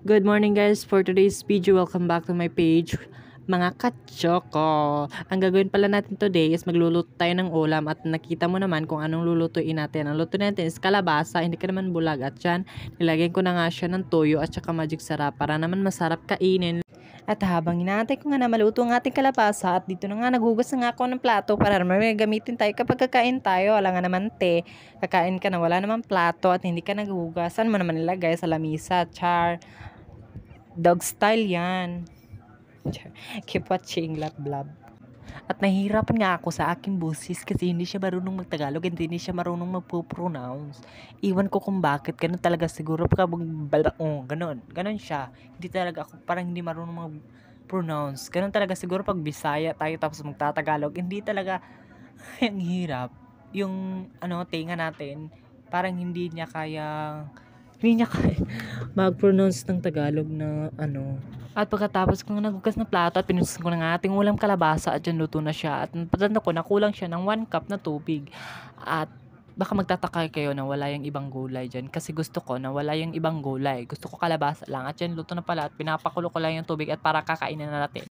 Good morning guys, for today's video, welcome back to my page mga kachoko. Ang gagawin pala natin today is magluluto tayo ng ulam at nakita mo naman kung anong lulutuin natin. Ang luto natin is kalabasa, hindi ka naman bulag at yan, nilagyan ko na nga siya ng toyo at saka magic sarap para naman masarap kainin. At habang inaantay ko nga na maluto ang ating kalabasa at dito na nga naghugas na nga ako ng plato para naman may gamitin tayo kapag kakain tayo. Wala nga naman kakain ka na wala naman plato at hindi ka naghugas. Saan mo naman nilagay sa lamisa, char? Dog style yan. Keep watching, love blab. At nahihirapan nga ako sa aking boses kasi hindi siya marunong magtagalog and hindi siya marunong magpo-pronounce. Iwan ko kung bakit. Ganun talaga siguro. Ganun siya. Hindi talaga ako, parang hindi marunong mag-pronounce. Ganun talaga siguro pag Bisaya tayo tapos magtatagalog. Hindi talaga, ang hirap. Yung, tinga natin, parang hindi niya kaya mag-pronounce ng Tagalog na At pagkatapos kong nagugas na plato at pinunasan ko ng ating ulam kalabasa at dyan luto na siya. At napatanda ko na kulang siya ng 1 cup na tubig. At baka magtataka kayo na wala yung ibang gulay dyan. Kasi gusto ko na wala yung ibang gulay. Gusto ko kalabasa lang. At dyan luto na pala at pinapakulo ko lang yung tubig at para kakainin na natin.